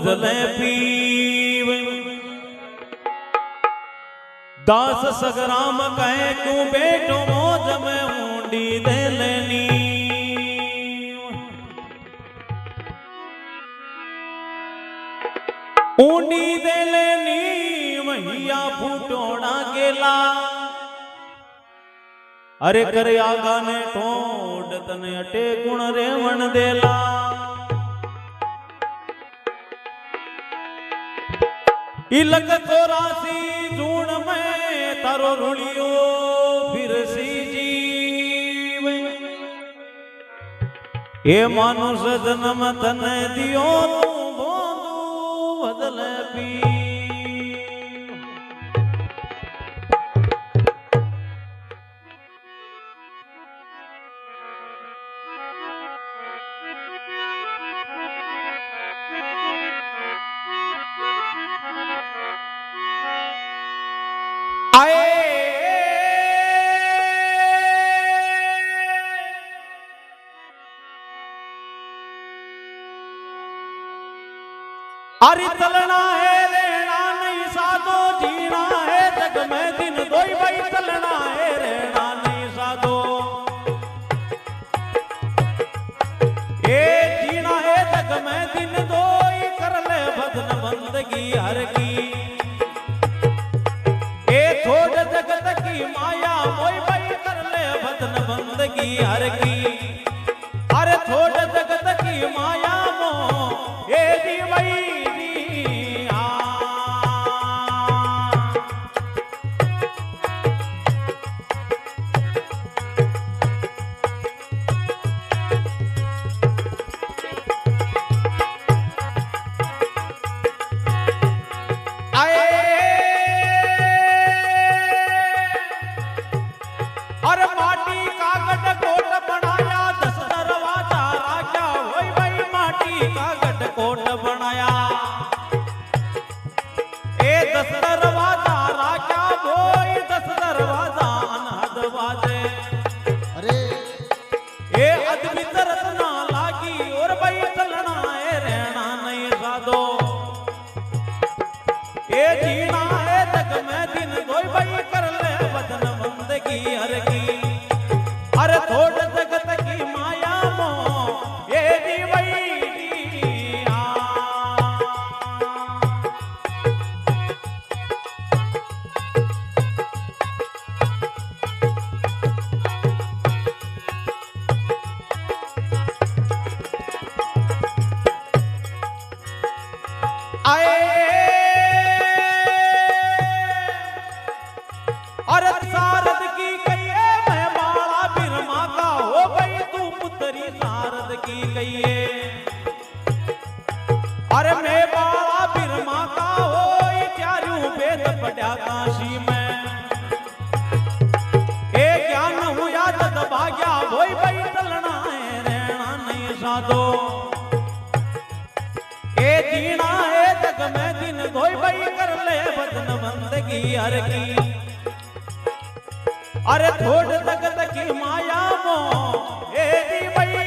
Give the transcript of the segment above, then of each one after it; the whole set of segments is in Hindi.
बदले पीव दास सगराम कहे क्यों बेटो मौज में ऊंडी दे लेनी ऊंडी दे लेनी मैया फूटोड़ा गेला अरे करे आगा ने ठोड तने अटे गुण रेवण देला इलक चौरासी जून में तारो रुलियो फिर सी जीव ये मानुष जन्म तने दियो तू बोंदू बदले पी अरे चलना है रहना नहीं साधो जीना है जग में दिन दोई भाई चलना है रहना नहीं साधो ये जीना है जग में दिन दोई कर ले भजन बंदगी हर की ये छोड़ जगत की माया मोई भाई कर ले भजन बंदगी हर की अरे छोड़ जगत की माया मो ये जी भाई अरे मैं बाला बिरमा का हो चारू वेद पढ़ा काशी में ए ज्ञान हुआ तद भाग्या भोई भाई चलना है रहना नहीं साधो ए जीना है जग में दिन धोई भाई कर ले भजन बंदगी हर की अरे छोड़ जगत की माया मो ए जी भाई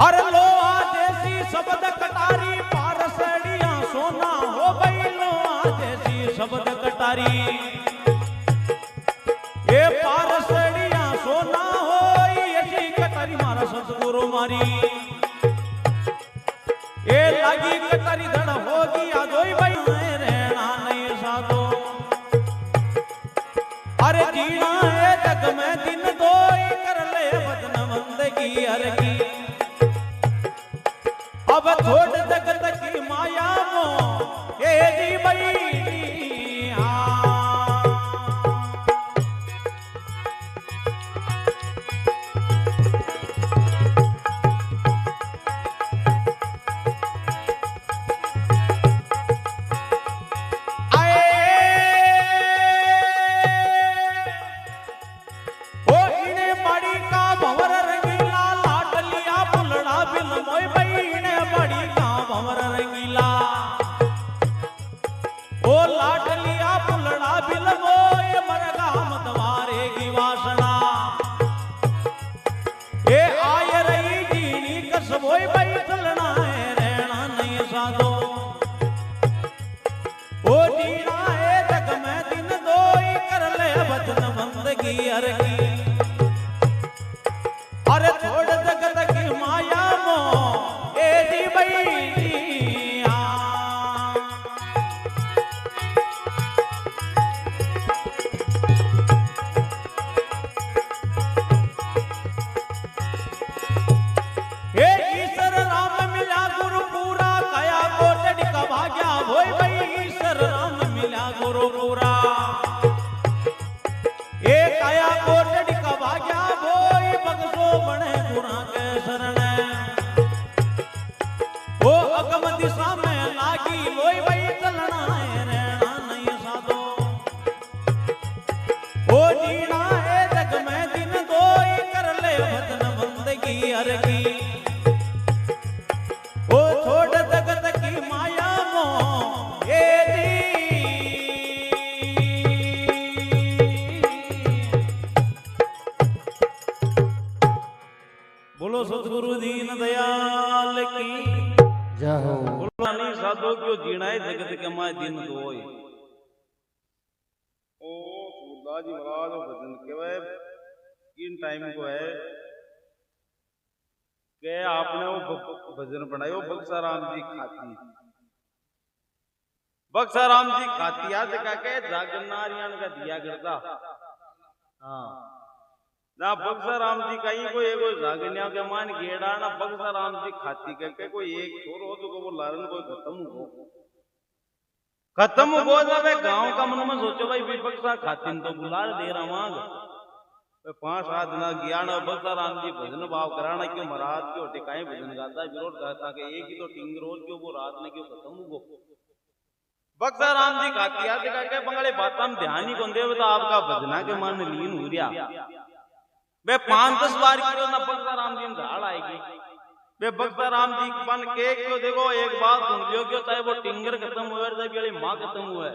अरे लोहा जैसी शब्द कटारी पारसड़िया सोना हो गई लोहा जैसी शब्द कटारी ये पारसड़िया सोना हो ऐसी कटारी मारा सतगुरु मारी ये लगी कटारी धड़ होगी आजोई भाई रहना नहीं साधो अरे जीना है जग में दिन दोई कर ले भजन बंदगी हर की अब छोड़ जगत की माया मो ये जी भाई हर की अरे छोड़ जगत की माया मोह ए जी भाई हाँ। हे ईश्वर राम मिला गुरु पूरा कया कोटड़ी का भाग्या भोई भाई ईश्वर राम मिला गुरु पूरा ए कया कोटड़ी का भाग्या भोई बगसो बने गुरा के शरण वो अगम दिशा में लागी लोई भाई चलना है रहना नहीं साधो वो जीना है जग में दिन दो कर ले भजन बंदगी हर की वो छोड़ जगत की माया मोह ए बोलो सतगुरु दीन दयाल की जय हो। बोलो नहीं साधो क्यों जीना है जगत के माय दिन दो ओ सूरदास जी महाराज भजन केवे किन टाइम को है के आपने वो भजन बनायो बक्साराम जी खाती बक्साराम जी खाती आज का के जागनारियान का दिया करता हाँ ना बक्साराम जी कहीं कोई एगो जागनिया के मान गेड़ा ना बक्साराम जी खाती करके कोई एक छोर हो तो वो लारन कोई खत्म हो जावे गांव का मन में सोचो भाई बक्सा खाती तो बुलार दे रहा मांग 5-7 दिन गया ना बक्साराम जी भजन भाव कराना क्यों महाराज क्यों टिकाए भजन गाता विरोध करता के एक ही तो टिंग रोज क्यों वो रात में क्यों खत्म हो बक्साराम जी खाती आज के बंगले बात हम ध्यान ही कौन दे तो आपका भजना के मन लीन हो गया वे 5-10 बार क्यों ना बक्साराम जी झाड़ आएगी वे बक्साराम जी बन के क्यों देखो एक बात सुन लियो क्यों चाहे वो टिंगर खत्म हुए चाहे माँ खत्म हुआ है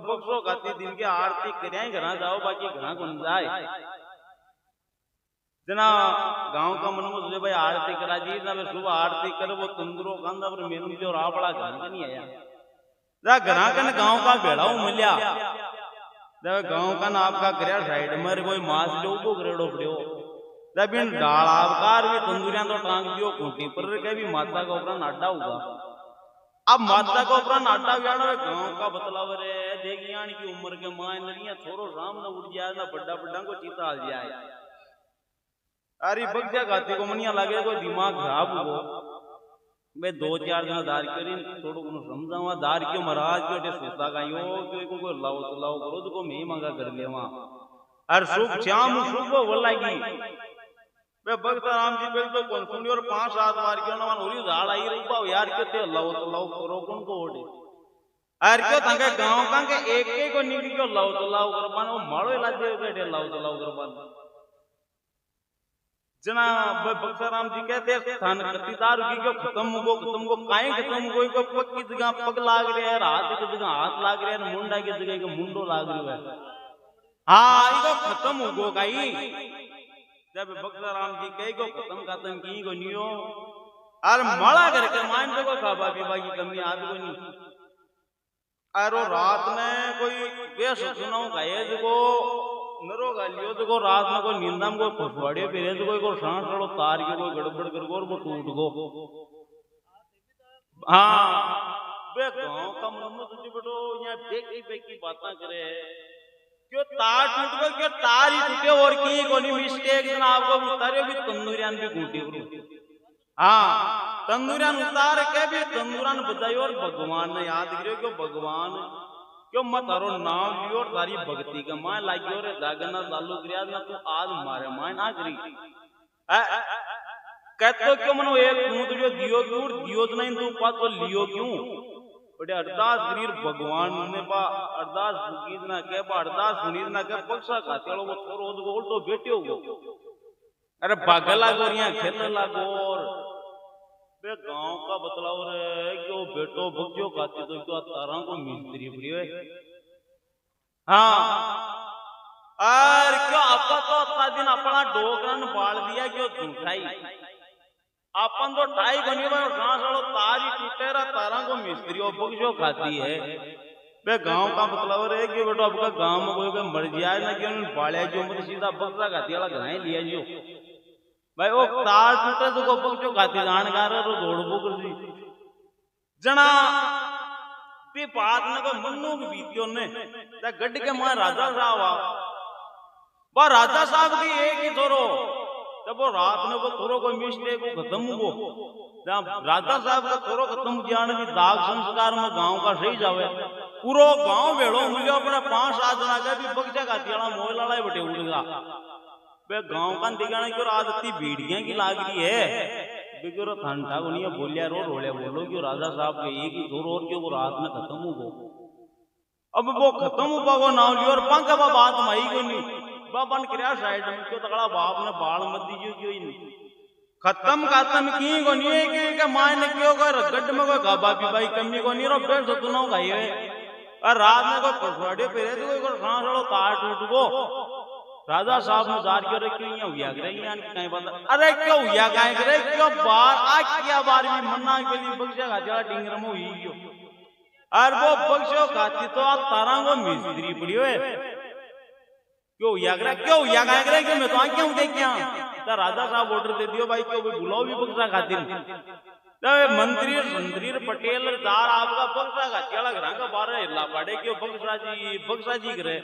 बक्सो खाती दिन की आरती करिया घर जाओ बाकी घर को जाए जना गांव का मन में भाई आरती करा जी ना सुबह आरती करे वो तंदुरो कांदा पर मेनू जो रापड़ा घर का नहीं आया घर कन गांव का भेड़ाऊ मिलिया जब गांव का ना आपका करिया साइड में कोई मांस जो को करेड़ो पड़ियो जब इन डाल आवकार भी तंदूरिया तो टांग दियो खूंटी पर के भी माता का ऊपर नाटा होगा अब माता का ऊपर नाटा व्याण गांव का बतलाव रे देगियान की उम्र के मां नरिया छोरो राम न उड़ जाए ना बड़ा बड़ा को चीता हाल जाए अरे बग्जा गाती को मनिया लगे कोई दिमाग खराब हो मैं 2-4 दिन दार करी थोड़ो को समझावा दार क्यों महाराज क्यों टे सोता गायो क्यों को लाओ तो लाओ करो तो को मैं मांगा कर लेवा और शुभ श्याम शुभ बोलागी मैं बक्साराम जी बेल तो कौन सुनी और 5-7 बार क्यों ना होरी झाड़ आई रूपा यार क्यों ते लाओ तो लाओ करो कौन को ओडे और क्यों तंगे गांव का के एक एक को निक क्यों लाओ तो लाओ करबान वो माड़ो इलाज दे के लाओ तो लाओ करबान जना बक्साराम जी कहते स्थान कतिदार की क्यों खत्म को काहे खत्म को को पक्की जगह पग लाग रहे है हाथ की जगह हाथ लाग रहे है मुंडा की जगह के मुंडो लाग रहा है हां इको खत्म हो गई जब बक्साराम जी कहे को खत्म की को नियो और माला करके मान को खाबा पीबा की कमी आज को नहीं और रात में कोई बेस सुनाओ गए जो नरो गालियो तो रात में कोई नींदम को फसवाड़ियो पेरे तो कोई सांस लड़ो तार के कोई गड़बड़ कर वो टूट गो हाँ बे गांव का मन में तुझे बेटो यहाँ बेकी बातें करे क्यों तार टूट गो क्यों तार ही टूटे और की कोई मिस्टेक ना आपको उतारे भी तंदूरियान भी कूटी करो हाँ तंदूरियान उतार के भी तंदूरान बजाई और भगवान ने याद करियो क्यों भगवान क्यों मत तारो नाम लियो तारी भक्ति का मां लागियो रे जागना चालू करिया ना तू आज मारे मां ना करी कहतो क्यों मनो एक तू जो दियो क्यों दियो तो नहीं तू पा तो लियो क्यों बड़े अरदास गरीर भगवान ने पा अरदास बुकीद ना के पा अरदास सुनीद ना के पक्षा खाते वो छोरो तो उल्टो बेटियो गो अरे भागला गोरियां खेल लागोर बे गांव का बतलाव रे कि वो बेटो भक्तियों खाती तो क्यों तारा को मिस्त्री पड़ी है हाँ और क्यों आपका तो अत्ता दिन अपना डोगरन बाल दिया क्यों झूठाई अपन तो टाई बनी हुई घास वालों तारी टूटे रहा तारा को मिस्त्री और भक्तियों खाती है बे गांव का मतलब है कि बेटो आपका गांव में कोई मर जाए ना कि उन्होंने बाड़िया जो मत सीधा बक्सा गाती वाला घर ही लिया जियो भाई वो तार टूटे तो को बक्सो गाती जानकार है तो दौड़ बुक सी जना पे बात न को मन्नू की बीतियों ने ता गड्ढ के मां राजा साहब आ बा राजा साहब की एक ही छोरो जब वो रात में वो छोरो को मिस्टेक को खत्म हो राजा साहब का छोरो खत्म जाने की दाग संस्कार में गांव का सही जावे पूरो गांव भेड़ो मिलो अपने 5-7 जना का भी बगजा गाती वाला मोह लाला बटे उड़गा बे गांव का दिखाने की रात इतनी भीड़ियां की लाग रही है बिगरो ठंडा को नहीं बोलिया रो रोले बोलो कि राजा साहब के एक ही छोरो और क्यों वो रात में खत्म हो गो अब वो खत्म हो पागो नाव लियो और पंख बात माई को नहीं बाबन क्रिया साइड में क्यों तगड़ा बाप ने बाल मत दीजिए क्यों नहीं खत्म की को नहीं है कि मायने क्यों कोई गड्ढ में कोई गाबा भी भाई कमी को नहीं रो पेड़ से तू ना खाई है और रात में कोई पसवाड़े पेरे तो कोई सांस लो तार टूट गो राजा साहब ने जार क्यों रे क्यों यहाँ हुआ करे यहाँ कहीं बंदा अरे क्यों हुआ कहीं करे क्यों बार आज क्या बार भी मन्ना के लिए बक्सा खाते डिंगर में हुई क्यों और वो बक्सो खाती तो आप तारा को मिस्त्री पड़ी हुए क्यों हुआ करे क्यों मैं तो क्यों देख क्या राजा साहब ऑर्डर दे दियो भाई क्यों बुलाओ भी बक्सा खाती मंत्री पटेल दार आपका बक्सा खाती अलग रंग बारह हिला पाड़े क्यों बक्सा जी करे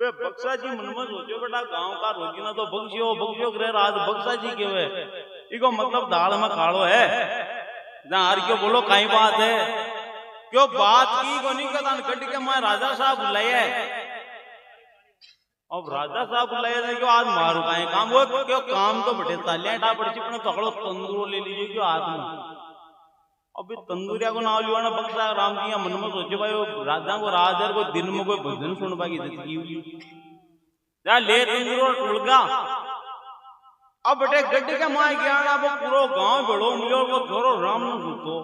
बक्सा जी मन में सोचो बेटा गांव का रोजीना तो बक्सियो करे राज बक्सा जी क्यों है इको मतलब दाल में कालो है यार क्यों बोलो कहीं बात है क्यों बात की को नहीं कदा गड्ढ के मैं राजा साहब बुलाया अब राजा साहब बुलाया क्यों आज मारू कहीं काम वो क्यों काम तो बटे तालियां डा पड़ी अपने पकड़ो तंदूर ले लीजिए क्यों हाथ में अभी तंदूरिया को नाव लिया ना बक्सा राम जी मन में सोचे भाई वो राजा को राजर को दिन में कोई भजन सुन पाएगी ले तंदूर टुड़गा अब बेटे गड्ढे के माय गया ना वो पूरा गांव बड़ो मिलो वो छोरो राम न सुतो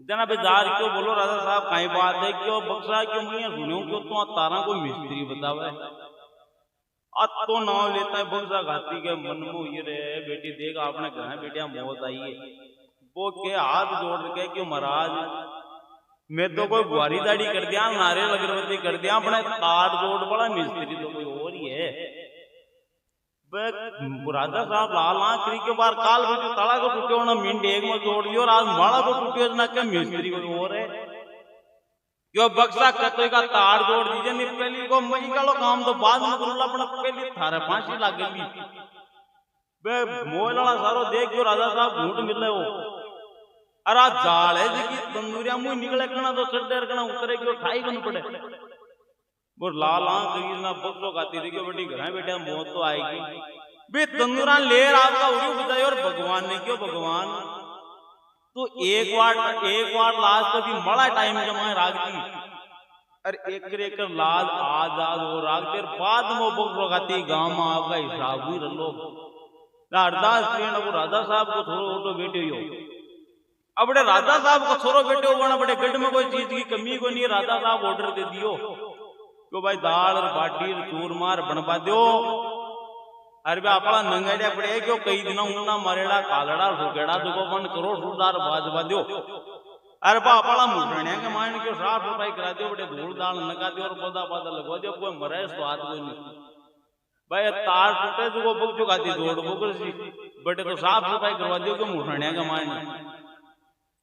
जना बेदार क्यों बोलो राजा साहब कहीं बात है क्यों बक्सा क्यों मैं सुनो क्यों तो तारा को मिस्त्री बतावे तो नाव लेता है बक्सा घाती के मन में ये रे बेटी देख आपने घर बेटिया मौत आई है वो के हाथ जोड़ के क्यों महाराज मैं तो कोई बुआरी दाढ़ी कर दिया नारियल अगरबत्ती कर दिया अपने तार जोड़ बड़ा मिस्त्री तो कोई और ही है राजा साहब लाल आखिरी के बार काल भी जो तड़ा को टूटे होना मीन एक में जोड़ दियो और आज माड़ा को टूटे ना क्या मिस्त्री कोई और है क्यों बक्सा कतई का तार जोड़ दीजिए नहीं पहली को मई का लो काम तो बाद में करूँ अपना पहली थारे फांसी लग गई बे मोहला सारो देख जो राजा साहब घूट मिले वो अरे जाल है जी तंदूरिया मुंह निकले करना तो चड्डे रखना उतरे क्यों ठाई बन पड़े वो लाल आंख ना बक्सो खाती थी बड़ी घर बेटे मौत तो आएगी बे तंदूरा ले आपका उड़ी बताई और भगवान ने क्यों भगवान तो एक बार लाज तो भी बड़ा टाइम जमा राग दी अरे एक लाज आजाद हो राग देर बाद में बक्सो खाती गांव में आपका हिसाब हुई रलो अरदास को राजा साहब को थोड़ा ऑटो बेटे हो अब बड़े राजा साहब को छोरो बेटे हो बड़े गड्ढ में कोई चीज की कमी को नहीं राजा साहब ऑर्डर दे दियो तो भाई दाल बाटी चूरमार बनवा दो अरे अपना नंगड़िया पड़े क्यों कई दिन उन्ना मरेड़ा कालड़ा सुगेड़ा दुगो बन करो सुरदार बाजवा दो अरे बा अपना मुठनिया के मायने क्यों साफ सफाई करा दो बड़े धूल दाल लगा दो और पौधा पौधा लगवा दो कोई मरे स्वाद को नहीं भाई तार टूटे दुगो बुक चुकाती दौड़ बुक बटे तो साफ सफाई करवा दो क्यों मुठनिया के मायने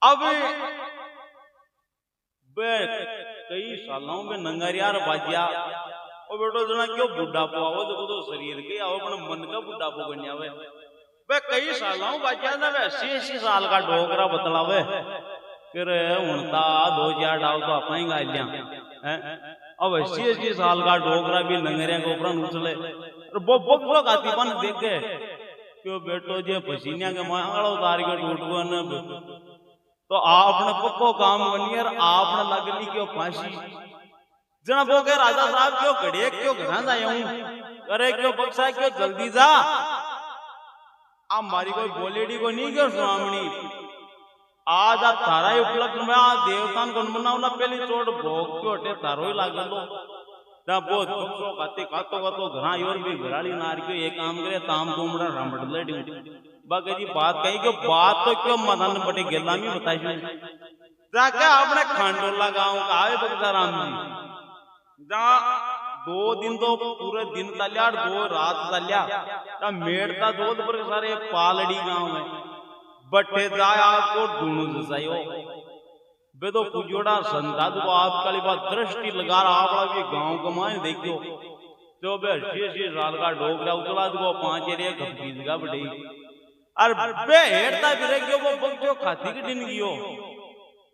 अब कई सालों में नंगरियार बाजिया और बेटो जना क्यों बुढ़ापो आओ तो शरीर के आओ अपने मन का बुढ़ापो करने आवे बे कई सालों बाजिया ना 80 साल का डोगरा बतलावे फिर उनता 2000 डाव तो अपना ही गालियां अब 80 साल का डोगरा भी नंगरिया के ऊपर उछले और वो बकरो गाती बन देख के क्यों बेटो जे पसीनिया के मांगड़ा उतार के टूट गो न तो आपने पक्को काम बनी और आपने लगली क्यों फांसी जना वो के राजा साहब क्यों घड़े क्यों घना जाए अरे क्यों बक्सा क्यों जल्दी जा आप मारी कोई बोलेडी को नहीं क्यों स्वामी आज आप थारा ही उपलक्ष में देवतान को बनावला पहली चोट भोग क्यों हटे थारो ही लाग लो ना बहुत बक्सो खाते कातो घना और भी घराली नार क्यों ये काम करे ताम कोमड़ा रामड़ लेडी बाकी जी बात कही क्यों बात तो क्यों मदन बटे गेला में बताई जाके आपने खांडोला गांव का आए बक्साराम जी जहां 2 दिन तो पूरे दिन चलिया और 2 रात चलिया मेड़ता जोधपुर के सारे पालड़ी गांव में बट्टे जाए आपको ढूंढ जाइयो बे तो पुजोड़ा संता तो आपका बात दृष्टि लगा रहा आप गांव को माए देखो तो बे 80 साल का डोगरा उतला तो 5 एरिया गपीज का बड़ी और बे हेड़ता भी रह गयो वो बच्चों खाती के दिन गियो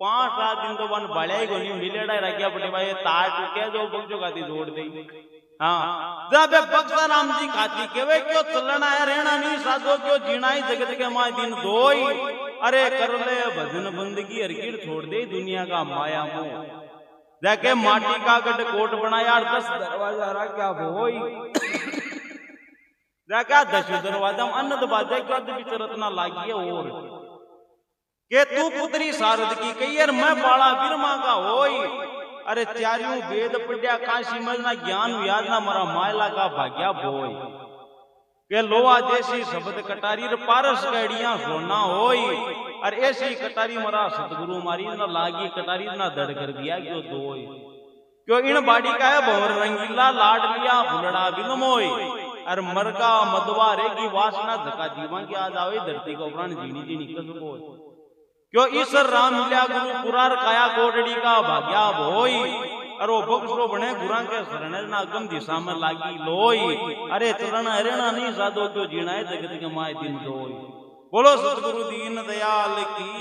5-7 दिन तो वन बड़ाई को नहीं मिलेड़ा रह गया बटे भाई तार टूटे जो बच्चों खाती जोड़ दे हाँ जब बक्साराम जी खाती के वे क्यों चलना है रहना नहीं साधो क्यों जीना ही जगत के माए दिन दोई अरे कर ले भजन बंदगी हरकीर छोड़ दे दुनिया का माया मोह जाके माटी का गढ़ कोट बनाया 10 दरवाजा रहा क्या भोई जाके 10 दरवाजा अन्नद बाजा के बाद विचरत ना लागी और के तू पुत्री सारद की कही यार मैं बाड़ा बिरमा का होई अरे चारियों वेद पढ़िया काशी मजना ज्ञान याद ना मरा मायला का भाग्या बोई के लोहा जैसी शब्द कटारी पारस गड़िया सोना होई और ऐसी कटारी मरा सतगुरु मारी ना लागी कटारी ना दड़ कर दिया क्यों दोई क्यों इन बाड़ी का है भंवर रंगीला लाड लिया भुलड़ा बिलमोई और मरका मदवा रेगी वासना धका जीवा की आज आवे धरती को प्राण जीनी जीनी कसबो क्यों ईश्वर राम मिल्या गुरु पुरार काया कोटड़ी का भाग्या भोई अरे वो बक्सो बने गुरा के शरण ना गम दिशा में लागी लोई अरे चरण हरेना नहीं साधो क्यों जीना है जगत के माए दिन दोई बोलो सतगुरु दीन दयाल की